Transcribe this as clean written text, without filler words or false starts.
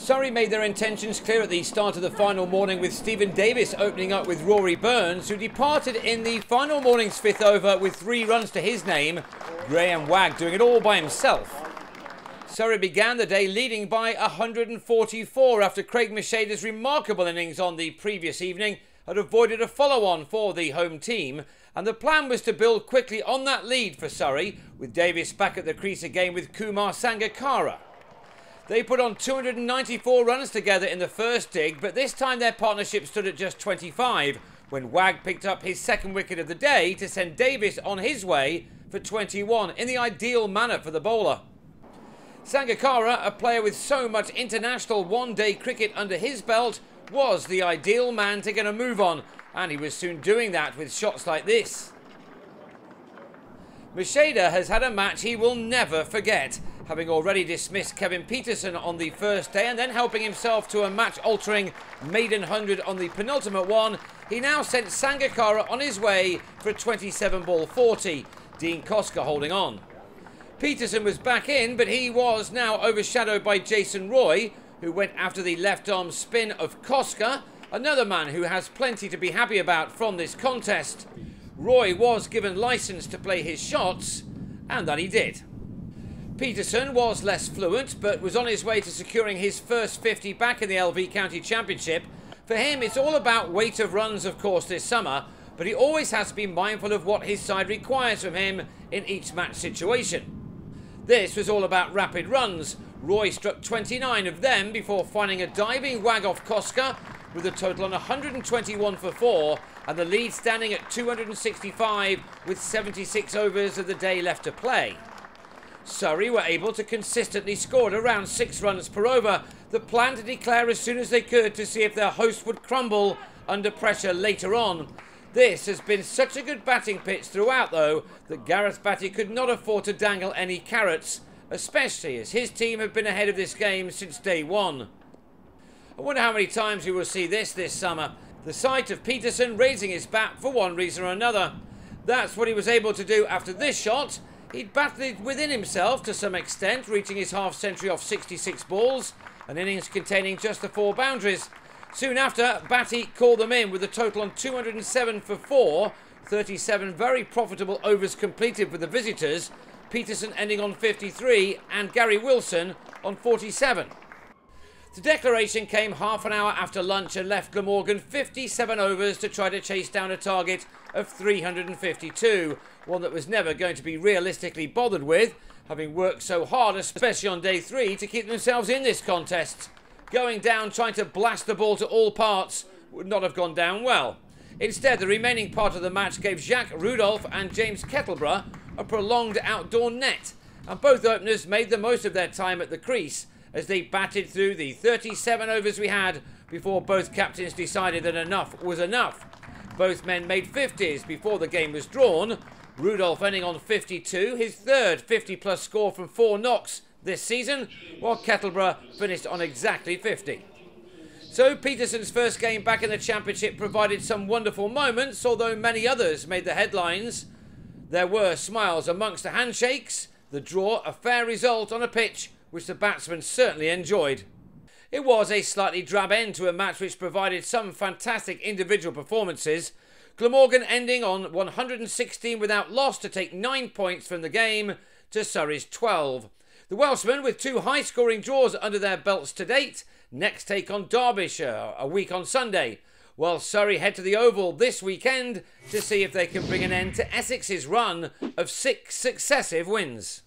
Surrey made their intentions clear at the start of the final morning, with Stephen Davis opening up with Rory Burns, who departed in the final morning's fifth over with 3 runs to his name, Graham Wagg doing it all by himself. Surrey began the day leading by 144 after Craig Macheda's remarkable innings on the previous evening had avoided a follow-on for the home team, and the plan was to build quickly on that lead for Surrey, with Davis back at the crease again with Kumar Sangakkara. They put on 294 runs together in the first dig, but this time their partnership stood at just 25 when Wagg picked up his second wicket of the day to send Davis on his way for 21 in the ideal manner for the bowler. Sangakkara, a player with so much international one-day cricket under his belt, was the ideal man to get a move on, and he was soon doing that with shots like this. Macheda has had a match he will never forget, having already dismissed Kevin Pietersen on the first day and then helping himself to a match-altering maiden 100 on the penultimate one. He now sent Sangakkara on his way for a 27-ball 40, Dean Koska holding on. Pietersen was back in, but he was now overshadowed by Jason Roy, who went after the left-arm spin of Koska, another man who has plenty to be happy about from this contest. Roy was given licence to play his shots, and that he did. Pietersen was less fluent, but was on his way to securing his first 50 back in the LV County Championship. For him, it's all about weight of runs, of course, this summer, but he always has to be mindful of what his side requires from him in each match situation. This was all about rapid runs. Roy struck 29 of them before finding a diving wag off Koska with a total on 121 for 4 and the lead standing at 265 with 76 overs of the day left to play. Surrey were able to consistently score at around 6 runs per over, the plan to declare as soon as they could to see if their host would crumble under pressure later on. This has been such a good batting pitch throughout, though, that Gareth Batty could not afford to dangle any carrots, especially as his team have been ahead of this game since day one. I wonder how many times we will see this summer. The sight of Pietersen raising his bat for one reason or another. That's what he was able to do after this shot. He'd batted within himself to some extent, reaching his half-century off 66 balls, an innings containing just the 4 boundaries. Soon after, Batty called them in with a total on 207 for 4, 37 very profitable overs completed for the visitors, Pietersen ending on 53 and Gary Wilson on 47. The declaration came half an hour after lunch and left Glamorgan 57 overs to try to chase down a target of 352, one that was never going to be realistically bothered with, having worked so hard, especially on day 3, to keep themselves in this contest. Going down trying to blast the ball to all parts would not have gone down well. Instead, the remaining part of the match gave Jacques, Rudolph and James Kettleborough a prolonged outdoor net, and both openers made the most of their time at the crease as they batted through the 37 overs we had before both captains decided that enough was enough. Both men made 50s before the game was drawn, Rudolph ending on 52, his third 50-plus score from 4 knocks this season, while Kettleborough finished on exactly 50. So Pietersen's first game back in the Championship provided some wonderful moments, although many others made the headlines. There were smiles amongst the handshakes, the draw a fair result on a pitch which the batsmen certainly enjoyed. It was a slightly drab end to a match which provided some fantastic individual performances, Glamorgan ending on 116 without loss to take 9 points from the game to Surrey's 12. The Welshmen, with 2 high-scoring draws under their belts to date, next take on Derbyshire a week on Sunday, while Surrey head to the Oval this weekend to see if they can bring an end to Essex's run of 6 successive wins.